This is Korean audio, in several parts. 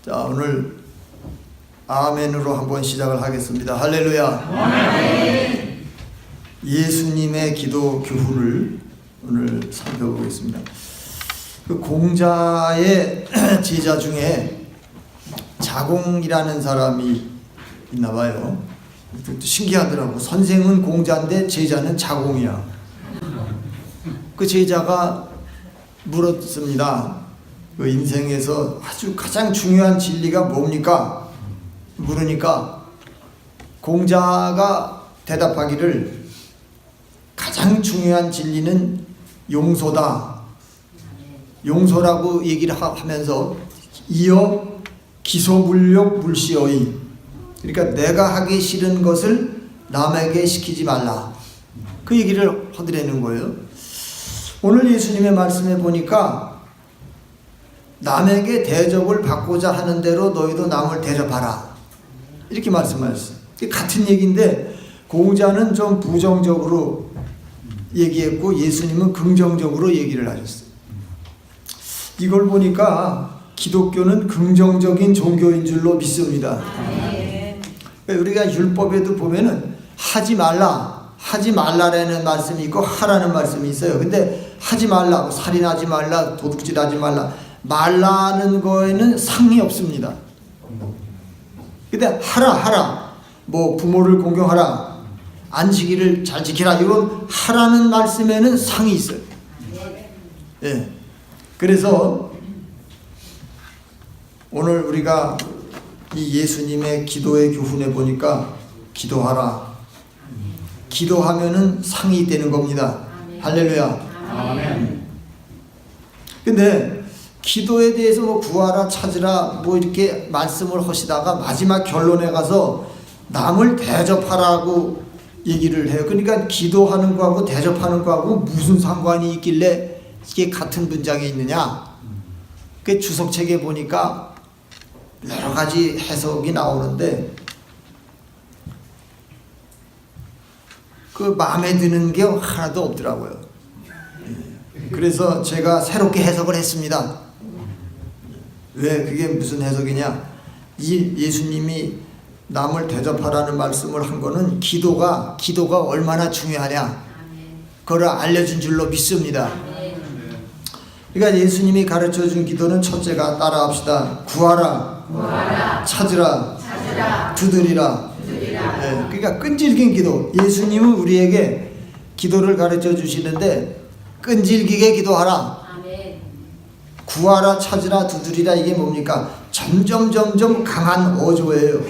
자, 오늘 아멘으로 한번 시작을 하겠습니다. 할렐루야. 아멘. 예수님의 기도 교훈을 오늘 살펴보겠습니다. 그 공자의 제자 중에 자공이라는 사람이 있나 봐요. 신기하더라고. 선생은 공자인데 제자는 자공이야. 그 제자가 물었습니다. 그 인생에서 아주 가장 중요한 진리가 뭡니까? 물으니까 공자가 대답하기를 가장 중요한 진리는 용서다. 용서라고 얘기를 하면서 이어 기소물욕 물시어이. 그러니까 내가 하기 싫은 것을 남에게 시키지 말라. 그 얘기를 하더라는 거예요. 오늘 예수님의 말씀에 보니까 남에게 대접을 받고자 하는 대로 너희도 남을 대접하라. 이렇게 말씀하셨어요. 같은 얘기인데 공자는 좀 부정적으로 얘기했고 예수님은 긍정적으로 얘기를 하셨어요. 이걸 보니까 기독교는 긍정적인 종교인 줄로 믿습니다. 우리가 율법에도 보면은 하지 말라라는 말씀이 있고 하라는 말씀이 있어요. 근데 하지 말라, 살인하지 말라, 도둑질하지 말라는 거에는 상이 없습니다. 근데 하라, 뭐 부모를 공경하라, 안식일을 잘 지키라, 이런 하라는 말씀에는 상이 있어요. 예. 그래서 오늘 우리가 이 예수님의 기도의 교훈에 보니까 기도하라. 기도하면은 상이 되는 겁니다. 할렐루야. 아멘. 근데 기도에 대해서 뭐 구하라, 찾으라, 뭐 이렇게 말씀을 하시다가 마지막 결론에 가서 남을 대접하라고 얘기를 해요. 그러니까 기도하는 거하고 대접하는 거하고 무슨 상관이 있길래 이게 같은 문장에 있느냐? 그 주석책에 보니까 여러 가지 해석이 나오는데 그 마음에 드는 게 하나도 없더라고요. 그래서 제가 새롭게 해석을 했습니다. 왜 그게 무슨 해석이냐? 이 예수님이 남을 대접하라는 말씀을 한 거는 기도가 얼마나 중요하냐 그걸 알려준 줄로 믿습니다. 그러니까 예수님이 가르쳐준 기도는 첫째가 따라합시다. 구하라, 찾으라, 두드리라. 네, 그러니까 끈질긴 기도. 예수님은 우리에게 기도를 가르쳐 주시는데 끈질기게 기도하라. 구하라, 찾으라, 두드리라. 이게 뭡니까? 점점 강한 어조예요.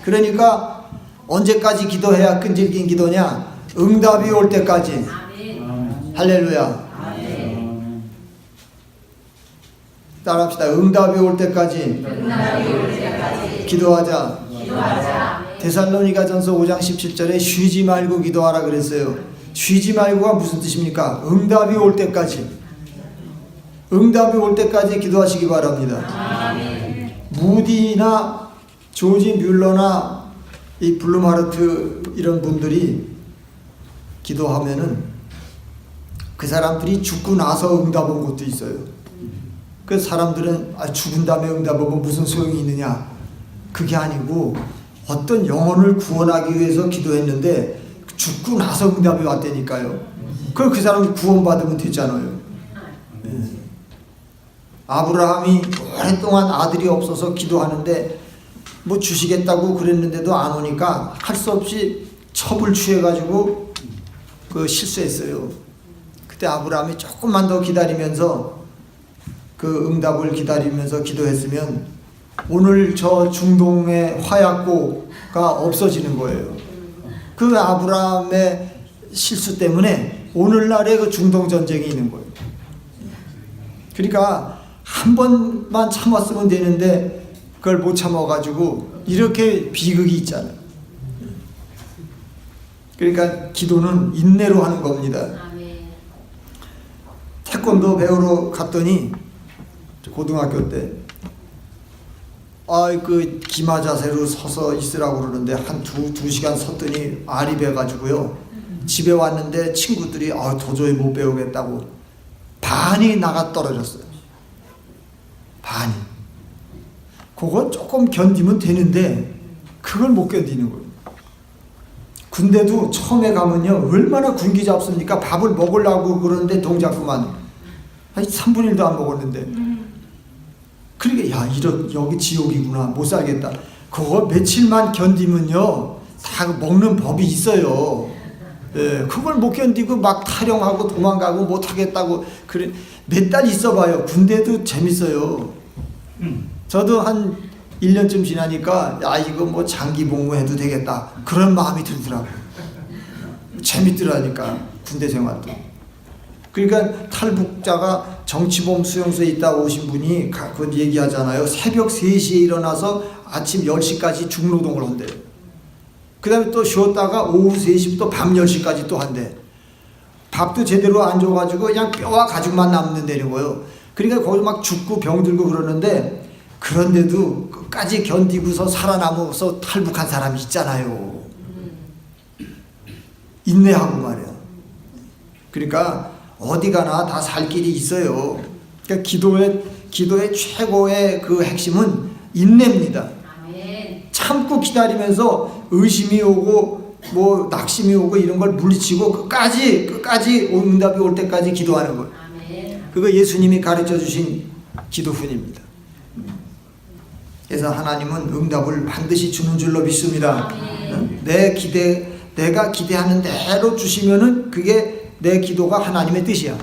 그러니까 언제까지 기도해야 끈질긴 기도냐? 응답이 올 때까지. 할렐루야. 따라합시다. 응답이 올 때까지 기도하자. 데살로니가전서 5장 17절에 쉬지 말고 기도하라 그랬어요. 쉬지 말고가 무슨 뜻입니까? 응답이 올 때까지. 응답이 올 때까지 기도하시기 바랍니다. 무디나 조지 뮬러나 이 블룸하르트 이런 분들이 기도하면은 그 사람들이 죽고 나서 응답 온 것도 있어요. 그 사람들은 죽은 다음에 응답 오면 무슨 소용이 있느냐? 그게 아니고 어떤 영혼을 구원하기 위해서 기도했는데 죽고 나서 응답이 왔다니까요. 그럼 그 사람이 구원받으면 되잖아요. 아브라함이 오랫동안 아들이 없어서 기도하는데 뭐 주시겠다고 그랬는데도 안 오니까 할 수 없이 첩을 취해가지고 그 실수했어요. 그때 아브라함이 조금만 더 기다리면서 그 응답을 기다리면서 기도했으면 오늘 저 중동의 화약고가 없어지는 거예요. 그 아브라함의 실수 때문에 오늘날의 그 중동 전쟁이 있는 거예요. 그러니까 한 번만 참았으면 되는데 그걸 못 참아가지고 이렇게 비극이 있잖아요. 그러니까 기도는 인내로 하는 겁니다. 태권도 배우러 갔더니 고등학교 때 그 기마 자세로 서서 있으라고 그러는데 한 두 시간 섰더니 알이 배가지고요. 집에 왔는데 친구들이 도저히 못 배우겠다고 반이 나가 떨어졌어요. 반이. 그거 조금 견디면 되는데 그걸 못 견디는 거예요. 군대도 처음에 가면요 얼마나 군기 잡습니까? 밥을 먹으려고 그러는데 동작 그만 한 3분의 1도 안 먹었는데 그러니까 야 여기 지옥이구나 못 살겠다. 그거 며칠만 견디면요 다 먹는 법이 있어요. 예, 그걸 못 견디고 막 타령하고 도망가고 못 하겠다고 그래 몇 달 있어봐요. 군대도 재밌어요. 저도 한 1년쯤 지나니까 야 이거 뭐 장기 복무해도 되겠다 그런 마음이 들더라고요. 재밌더라니까 군대 생활도. 그러니까 탈북자가 정치범 수용소에 있다 오신 분이 그 얘기하잖아요. 새벽 3시에 일어나서 아침 10시까지 중노동을 한대요. 그 다음에 또 쉬었다가 오후 3시부터 밤 10시까지 또 한대. 밥도 제대로 안 줘가지고 그냥 뼈와 가죽만 남는다는 거예요. 그러니까 거기서 막 죽고 병들고 그러는데 그런데도 끝까지 견디고서 살아남아서 탈북한 사람이 있잖아요. 인내하고 말이야. 그러니까 어디 가나 다 살 길이 있어요. 그러니까 기도의 최고의 그 핵심은 인내입니다. 참고 기다리면서 의심이 오고 뭐 낙심이 오고 이런 걸 물리치고 끝까지 응답이 올 때까지 기도하는 거예요. 그거 예수님이 가르쳐 주신 기도훈입니다. 그래서 하나님은 응답을 반드시 주는 줄로 믿습니다. 내가 기대하는 대로 주시면은 그게 내 기도가 하나님의 뜻이야.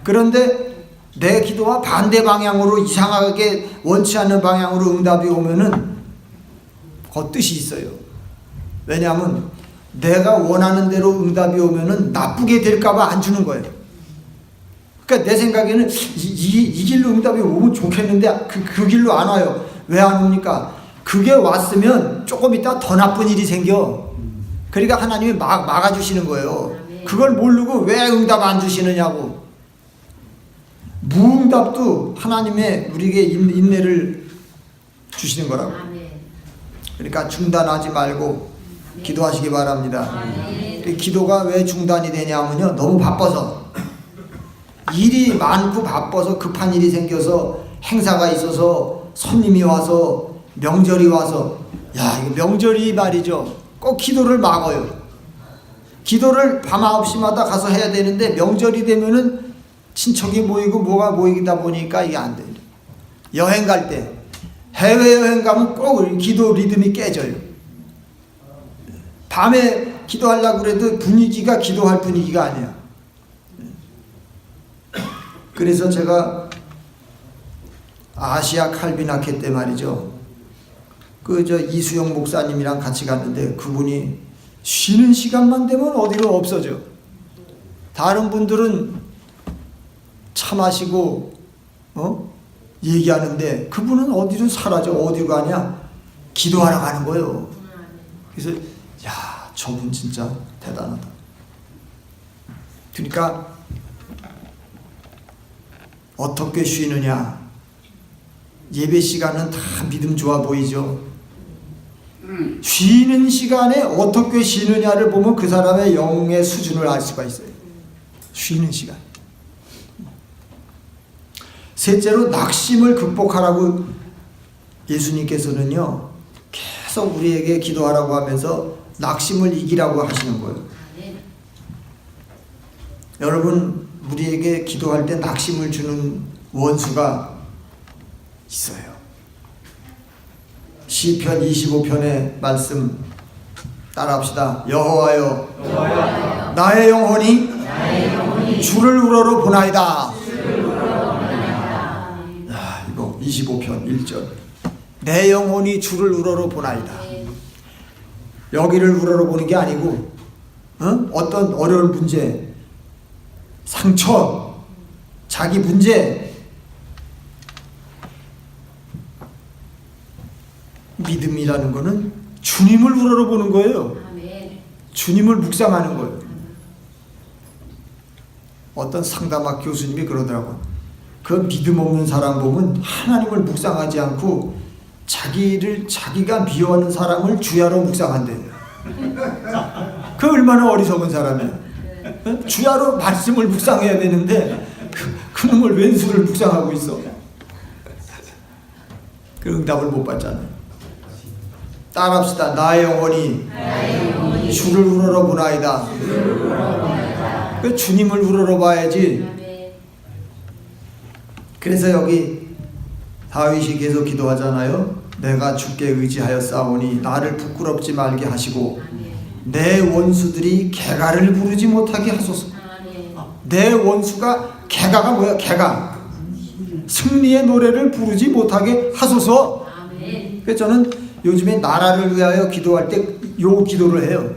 그런데 내 기도와 반대 방향으로 이상하게 원치 않는 방향으로 응답이 오면은 그 뜻이 있어요. 왜냐하면 내가 원하는 대로 응답이 오면은 나쁘게 될까봐 안 주는 거예요. 그러니까 내 생각에는 이 길로 응답이 오면 좋겠는데 그 길로 안 와요. 왜 안 옵니까? 그게 왔으면 조금 있다 더 나쁜 일이 생겨. 그러니까 하나님이 막아주시는 거예요. 그걸 모르고 왜 응답 안 주시느냐고. 무응답도 하나님의 우리에게 인내를 주시는 거라고. 그러니까 중단하지 말고 기도하시기 바랍니다. 기도가 왜 중단이 되냐면요 너무 바빠서 일이 많고 바빠서 급한 일이 생겨서 행사가 있어서 손님이 와서 명절이 와서 야 이거 명절이 말이죠 꼭 기도를 막아요. 기도를 밤 9시마다 가서 해야 되는데 명절이 되면은 친척이 모이고 뭐가 모이다 보니까 이게 안 돼요. 여행 갈 때 해외여행 가면 꼭 기도 리듬이 깨져요. 밤에 기도하려고 그래도 분위기가 기도할 분위기가 아니야. 그래서 제가 아시아 칼빈학회 때 말이죠. 이수영 목사님이랑 같이 갔는데 그분이 쉬는 시간만 되면 어디로 없어져. 다른 분들은 차 마시고 얘기하는데 그분은 어디로 사라져. 어디로 가냐? 기도하러 가는 거예요. 그래서 야 저분 진짜 대단하다. 그러니까 어떻게 쉬느냐. 예배 시간은 다 믿음 좋아 보이죠. 쉬는 시간에 어떻게 쉬느냐를 보면 그 사람의 영의 수준을 알 수가 있어요. 쉬는 시간. 셋째로 낙심을 극복하라고 예수님께서는요 계속 우리에게 기도하라고 하면서 낙심을 이기라고 하시는 거예요. 여러분 우리에게 기도할 때 낙심을 주는 원수가 있어요. 시편 25편의 말씀 따라합시다. 여호와여 나의 영혼이 주를 우러러 보나이다. 이거 25편 1절 내 영혼이 주를 우러러 보나이다. 여기를 우러러 보는 게 아니고 어떤 어려운 문제, 상처, 자기 문제, 믿음이라는 거는 주님을 우러러 보는 거예요. 주님을 묵상하는 거예요. 어떤 상담학 교수님이 그러더라고요. 그 믿음 없는 사람 보면 하나님을 묵상하지 않고 자기가 미워하는 사람을 주야로 묵상한대요. 그 얼마나 어리석은 사람이야. 주야로 말씀을 묵상해야 되는데 그놈을 왼수를 묵상하고 있어. 그 응답을 못 받잖아요. 따라합시다. 나의 영혼이 주를 우러러 보나이다. 그 주님을 우러러 봐야지. 그래서 여기 다윗이 계속 기도하잖아요. 내가 주께 의지하여 싸우니 나를 부끄럽지 말게 하시고 내 원수들이 개가를 부르지 못하게 하소서. 내 원수가 개가가 뭐야? 개가 승리의 노래를 부르지 못하게 하소서. 그래서 저는 요즘에 나라를 위하여 기도할 때 요 기도를 해요.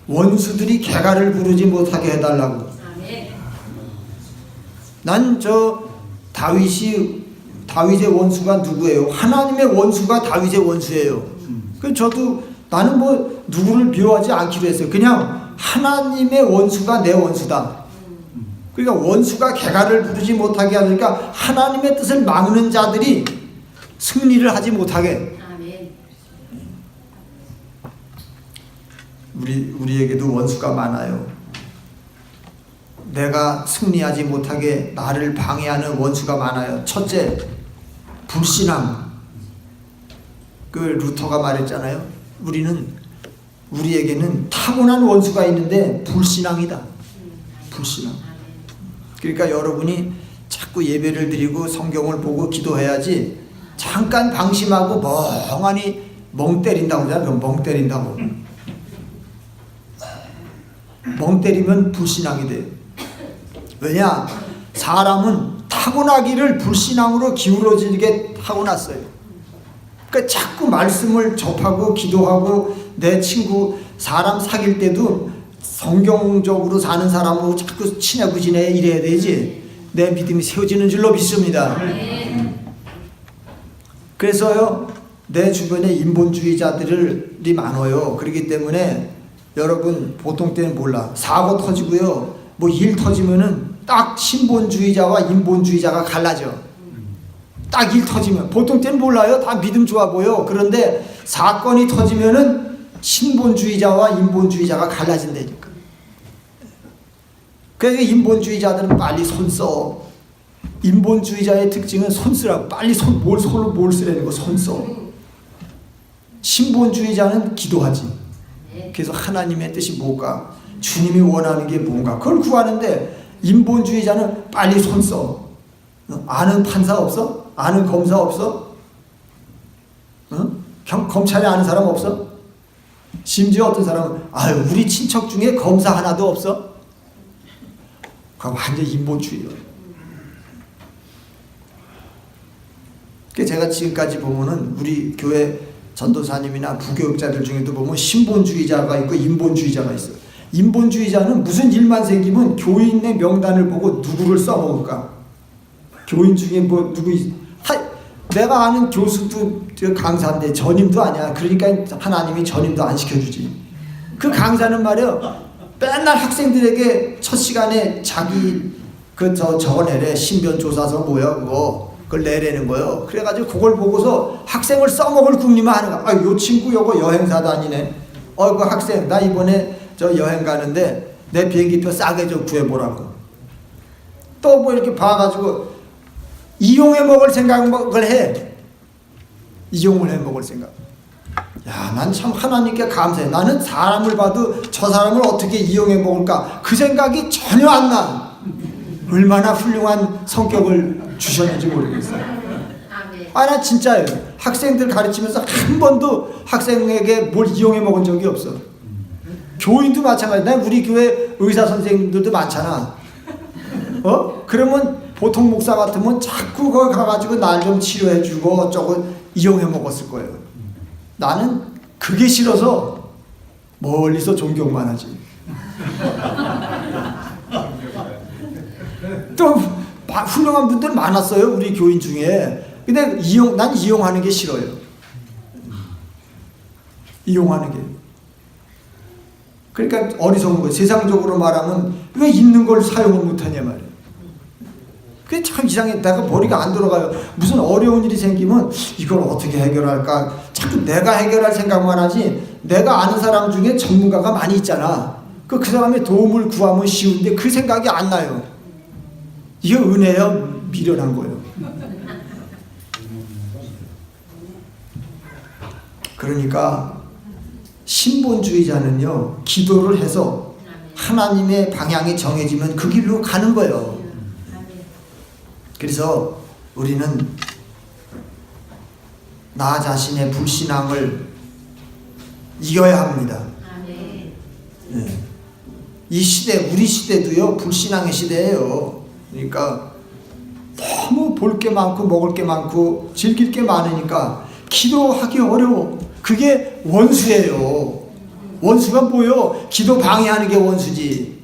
원수들이 개가를 부르지 못하게 해달라고. 난 저 다윗의 원수가 누구예요? 하나님의 원수가 다윗의 원수예요. 그 저도 나는 뭐 누구를 미워하지 않기로 했어요. 그냥 하나님의 원수가 내 원수다. 그러니까 원수가 개가를 부르지 못하게 하니까 하나님의 뜻을 막는 자들이 승리를 하지 못하게. 우리에게도 원수가 많아요. 내가 승리하지 못하게 나를 방해하는 원수가 많아요. 첫째, 불신앙. 그 루터가 말했잖아요. 우리에게는 타고난 원수가 있는데 불신앙이다. 불신앙. 그러니까 여러분이 자꾸 예배를 드리고 성경을 보고 기도해야지 잠깐 방심하고 멍하니 멍 때린다고 하잖아요. 그럼 멍 때린다고. 멍 때리면 불신앙이 돼요. 왜냐? 사람은 타고나기를 불신앙으로 기울어지게 타고났어요. 그러니까 자꾸 말씀을 접하고 기도하고 내 친구 사람 사귈 때도 성경적으로 사는 사람으로 자꾸 친하고 지내 이래야 되지. 내 믿음이 세워지는 줄로 믿습니다. 그래서요, 내 주변에 인본주의자들이 많아요. 그렇기 때문에 여러분 보통 때는 몰라. 사고 터지고요, 뭐 일 터지면은 딱 신본주의자와 인본주의자가 갈라져. 딱 일 터지면 보통 때는 몰라요. 다 믿음 좋아 보여. 그런데 사건이 터지면은 신본주의자와 인본주의자가 갈라진다니까. 그래서 인본주의자들은 빨리 손 써. 인본주의자의 특징은 손 쓰라고. 빨리 뭘 쓰라는 거 손 써. 신본주의자는 기도하지. 그래서 하나님의 뜻이 뭘까? 주님이 원하는 게 뭔가? 그걸 구하는데 인본주의자는 빨리 손 써. 아는 판사 없어? 아는 검사 없어? 검찰에 아는 사람 없어? 심지어 어떤 사람은 아유 우리 친척 중에 검사 하나도 없어? 그럼 완전 인본주의예요. 제가 지금까지 보면은 우리 교회 전도사님이나 부교육자들 중에도 보면 신본주의자가 있고 인본주의자가 있어요. 인본주의자는 무슨 일만 생기면 교인의 명단을 보고 누구를 써먹을까? 교인 중에 뭐 누구 내가 아는 교수도 강사인데 전임도 아니야. 그러니까 하나님이 전임도 안 시켜주지. 그 강사는 말이야 맨날 학생들에게 첫 시간에 자기 적어내래. 신변조사서 뭐야 그걸 내라는 거예요. 그래가지고 그걸 보고서 학생을 써먹을 궁리만 하는 거야. 요 친구 요거 여행사 다니네. 그 학생 나 이번에 저 여행 가는데 내 비행기표 싸게 좀 구해보라고. 또 뭐 이렇게 봐가지고 이용해 먹을 생각을 해. 이용을 해 먹을 생각. 야, 난 참 하나님께 감사해. 나는 사람을 봐도 저 사람을 어떻게 이용해 먹을까 그 생각이 전혀 안 나. 얼마나 훌륭한 성격을 주셨는지 모르겠어요. 나 진짜예요. 학생들 가르치면서 한 번도 학생에게 뭘 이용해 먹은 적이 없어. 교인도 마찬가지. 난 우리 교회 의사 선생님들도 많잖아. 그러면 보통 목사 같으면 자꾸 거기 가가지고 날 좀 치료해주고 어쩌고 이용해 먹었을 거예요. 나는 그게 싫어서 멀리서 존경만 하지. 또 훌륭한 분들 많았어요. 우리 교인 중에. 근데 난 이용하는 게 싫어요. 이용하는 게. 그러니까 어리석은 거예요. 세상적으로 말하면 왜 있는 걸 사용을 못하냐 말이에요. 그게 참 이상해. 내가 머리가 안 돌아가요. 무슨 어려운 일이 생기면 이걸 어떻게 해결할까? 자꾸 내가 해결할 생각만 하지. 내가 아는 사람 중에 전문가가 많이 있잖아. 그 사람의 도움을 구하면 쉬운데 그 생각이 안 나요. 이게 은혜요? 미련한 거예요. 그러니까 신본주의자는요, 기도를 해서 하나님의 방향이 정해지면 그 길로 가는 거예요. 그래서 우리는 나 자신의 불신앙을 이겨야 합니다. 네. 이 시대, 우리 시대도요, 불신앙의 시대예요. 그러니까 너무 볼 게 많고 먹을 게 많고 즐길 게 많으니까 기도하기 어려워. 그게 원수예요. 원수가 뭐요? 기도 방해하는 게 원수지.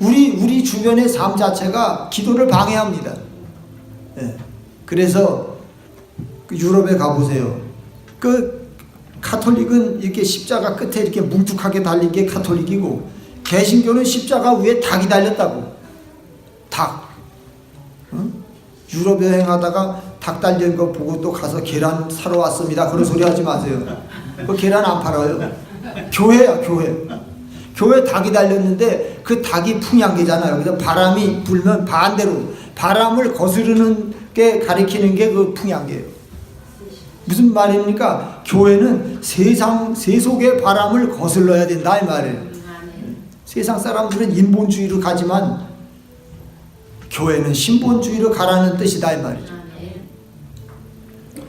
우리 주변의 삶 자체가 기도를 방해합니다. 네. 그래서 유럽에 가보세요. 그 카톨릭은 이렇게 십자가 끝에 이렇게 뭉툭하게 달린 게 카톨릭이고, 개신교는 십자가 위에 닭이 달렸다고. 닭. 응? 유럽 여행하다가 닭 달린 거 보고 또 가서 계란 사러 왔습니다. 그런 소리 하지 마세요. 그 계란 안 팔아요. 교회야, 교회. 교회 닭이 달렸는데 그 닭이 풍향계잖아요. 그래서 바람이 불면 반대로 바람을 거스르는 게 가리키는 게 그 풍향계예요. 무슨 말입니까? 교회는 세속의 바람을 거슬러야 된다 이 말이에요. 세상 사람들은 인본주의로 가지만 교회는 신본주의로 가라는 뜻이다 이 말이죠.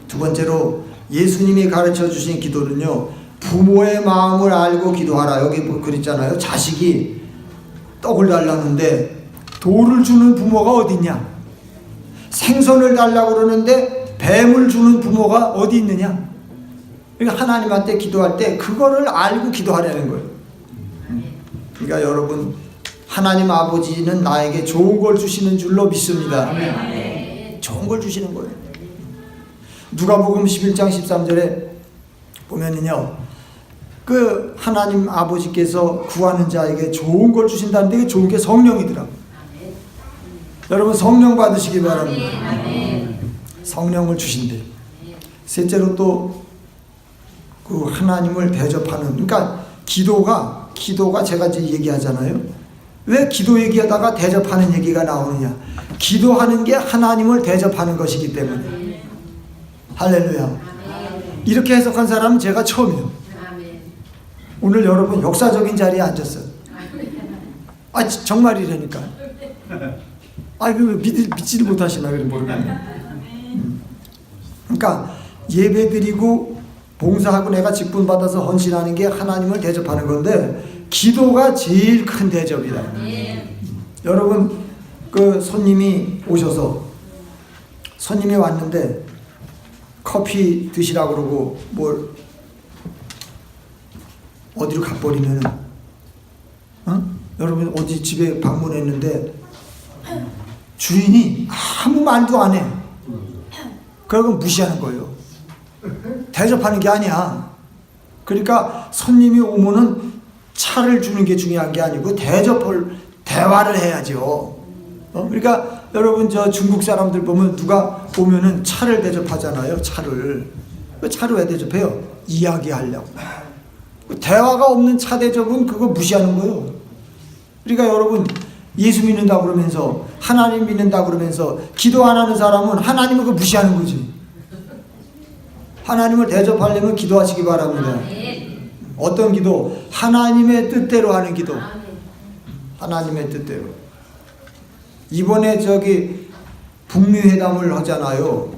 두 번째로 예수님이 가르쳐 주신 기도는요, 부모의 마음을 알고 기도하라. 여기 그랬잖아요. 자식이 떡을 달라는데 돌을 주는 부모가 어딨냐? 생선을 달라고 그러는데 뱀을 주는 부모가 어디 있느냐? 그러니까 하나님한테 기도할 때 그거를 알고 기도하라는 거예요. 그러니까 여러분, 하나님 아버지는 나에게 좋은 걸 주시는 줄로 믿습니다. 좋은 걸 주시는 거예요. 누가복음 11장 13절에 보면은요, 그 하나님 아버지께서 구하는 자에게 좋은 걸 주신다는데 그 좋은 게 성령이더라고요. 여러분 성령 받으시기 바랍니다. 성령을 주신대. 셋째로 또 그 하나님을 대접하는, 그러니까 기도가 제가 이제 얘기하잖아요. 왜 기도 얘기하다가 대접하는 얘기가 나오느냐? 기도하는 게 하나님을 대접하는 것이기 때문에. 할렐루야. 이렇게 해석한 사람은 제가 처음이에요. 오늘 여러분 역사적인 자리에 앉았어요. 아 정말이라니까. 아 그 믿지를 못하시나 그래 모르겠네. 그러니까 예배드리고 봉사하고 내가 직분 받아서 헌신하는 게 하나님을 대접하는 건데, 기도가 제일 큰 대접이다. 여러분 그 손님이 오셔서, 손님이 왔는데 커피 드시라고 그러고 뭘 어디로 가버리면은, 여러분 어디 집에 방문했는데 주인이 아무 말도 안 해. 그러면 무시하는 거예요. 대접하는 게 아니야. 그러니까 손님이 오면은 차를 주는 게 중요한 게 아니고 대화를 해야죠. 그러니까 여러분 저 중국 사람들 보면 누가 오면은 차를 대접하잖아요. 차를 왜 대접해요? 이야기하려고. 대화가 없는 차 대접은 그거 무시하는 거예요. 그러니까 여러분 예수 믿는다 그러면서, 하나님 믿는다 그러면서 기도 안 하는 사람은 하나님을 그 무시하는 거지. 하나님을 대접하려면 기도하시기 바랍니다. 어떤 기도? 하나님의 뜻대로 하는 기도. 하나님의 뜻대로. 이번에 저기 북미 회담을 하잖아요.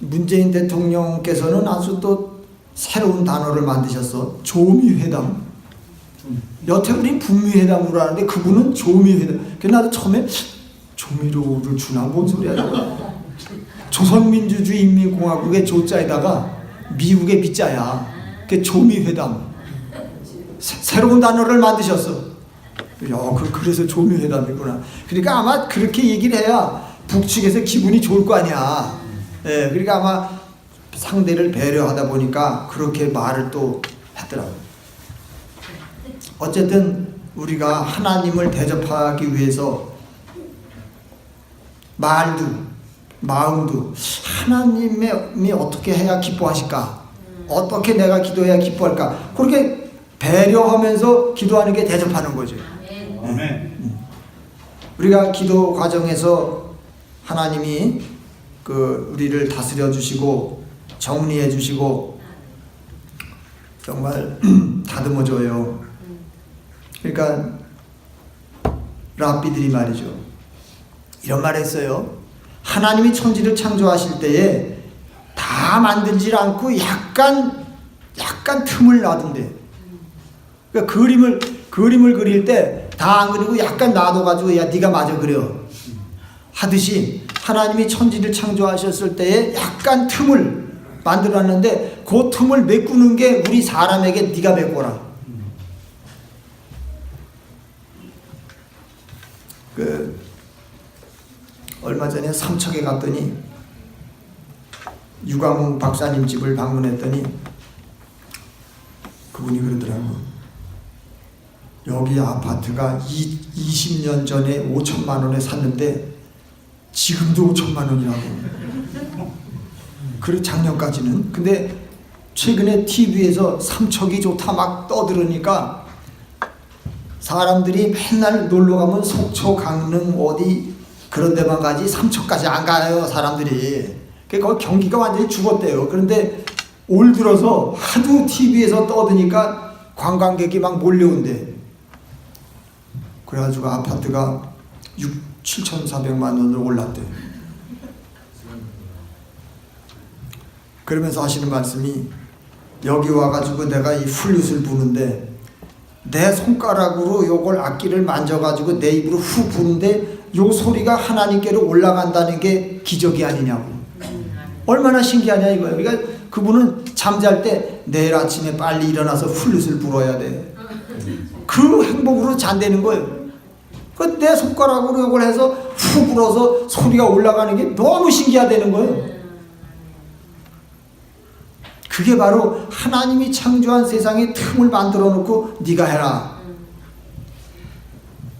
문재인 대통령께서는 아주 또 새로운 단어를 만드셨어. 조미회담. 여태 우린 북미회담으로 하는데 그분은 조미회담. 그래서 나도 처음에 조미료를 주나 뭔 소리야. 조선민주주의인민공화국의 조자에다가 미국의 미자야. 그게 조미회담. 새로운 단어를 만드셨어. 야, 그래서 조미회담이구나. 그러니까 아마 그렇게 얘기를 해야 북측에서 기분이 좋을 거 아니야. 예, 그러니까 아마 상대를 배려하다 보니까 그렇게 말을 또 했더라고요. 어쨌든 우리가 하나님을 대접하기 위해서 말도 마음도 하나님이 어떻게 해야 기뻐하실까? 어떻게 내가 기도해야 기뻐할까? 그렇게 배려하면서 기도하는 게 대접하는 거죠. 아멘. 우리가 기도 과정에서 하나님이 우리를 다스려 주시고 정리해 주시고 정말 다듬어줘요. 그러니까 랍비들이 말이죠. 이런 말 했어요. 하나님이 천지를 창조하실 때에 다 만들질 않고 약간 틈을 놔둔대. 그러니까 그림을 그릴 때 다 안 그리고 약간 놔둬가지고 야 네가 마저 그려 하듯이 하나님이 천지를 창조하셨을 때에 약간 틈을 만들어놨는데 그 틈을 메꾸는 게 우리 사람에게 네가 메꿔라. 얼마 전에 삼척에 갔더니 유광웅 박사님 집을 방문했더니 그분이 그러더라고. 여기 아파트가 20년 전에 5천만 원에 샀는데 지금도 5천만 원이라고. 그래 작년까지는. 근데 최근에 TV에서 삼척이 좋다 막 떠들으니까 사람들이 맨날 놀러 가면 속초, 강릉 어디 그런 데만 가지 삼척까지 안 가요 사람들이. 거기 경기가 완전히 죽었대요. 그런데 올 들어서 하도 TV에서 떠드니까 관광객이 막 몰려온대. 그래가지고 아파트가 7,400만 원으로 올랐대. 그러면서 하시는 말씀이 여기 와가지고 내가 이 플룻을 부는데 내 손가락으로 요걸 악기를 만져가지고 내 입으로 후 부는데 요 소리가 하나님께로 올라간다는 게 기적이 아니냐고. 얼마나 신기하냐 이거예요. 그러니까 그분은 잠잘 때 내일 아침에 빨리 일어나서 플룻을 불어야 돼. 그 행복으로 잔다는 거예요. 내 손가락으로 이걸 해서 후 불어서 소리가 올라가는 게 너무 신기하다는 거예요. 그게 바로 하나님이 창조한 세상에 틈을 만들어 놓고 네가 해라.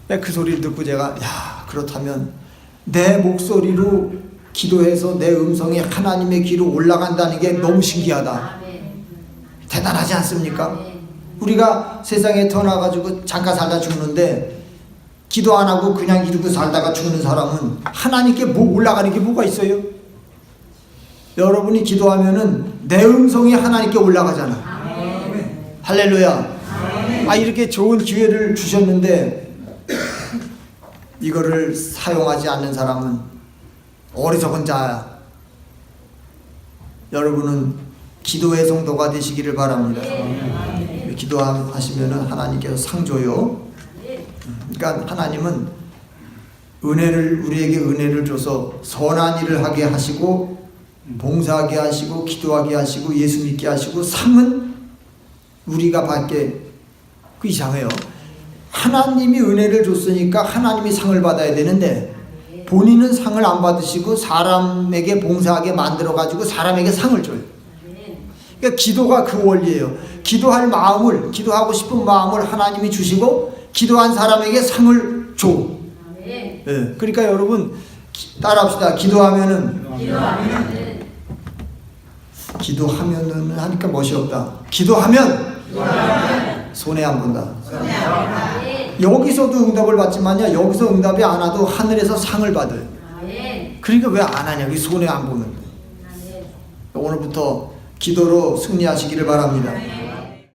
그 소리를 듣고 제가 야 그렇다면 내 목소리로 기도해서 내 음성이 하나님의 귀로 올라간다는 게 너무 신기하다. 대단하지 않습니까? 우리가 세상에 태어나가지고 잠깐 살다 죽는데 기도 안 하고 그냥 이러고 살다가 죽는 사람은 하나님께 뭐 올라가는 게 뭐가 있어요? 여러분이 기도하면은 내 음성이 하나님께 올라가잖아. 할렐루야. 이렇게 좋은 기회를 주셨는데 이거를 사용하지 않는 사람은 어리석은 자야. 여러분은 기도의 성도가 되시기를 바랍니다. 기도하시면은 하나님께서 상 줘요. 그러니까 하나님은 우리에게 은혜를 줘서 선한 일을 하게 하시고 봉사하게 하시고 기도하게 하시고 예수 믿게 하시고 상은 우리가 받게. 그 이상해요. 하나님이 은혜를 줬으니까 하나님이 상을 받아야 되는데 본인은 상을 안 받으시고 사람에게 봉사하게 만들어가지고 사람에게 상을 줘요. 그러니까 기도가 그 원리예요. 기도할 마음을, 기도하고 싶은 마음을 하나님이 주시고 기도한 사람에게 상을 줘. 예. 그러니까 여러분 따라합시다. 기도하면은 하니까 멋이 없다. 기도하면 손해 안 본다. 여기서도 응답을 받지만요, 여기서 응답이 안 와도 하늘에서 상을 받아요. 그러니까 왜 안 하냐? 손해 안 보는데. 오늘부터 기도로 승리하시기를 바랍니다.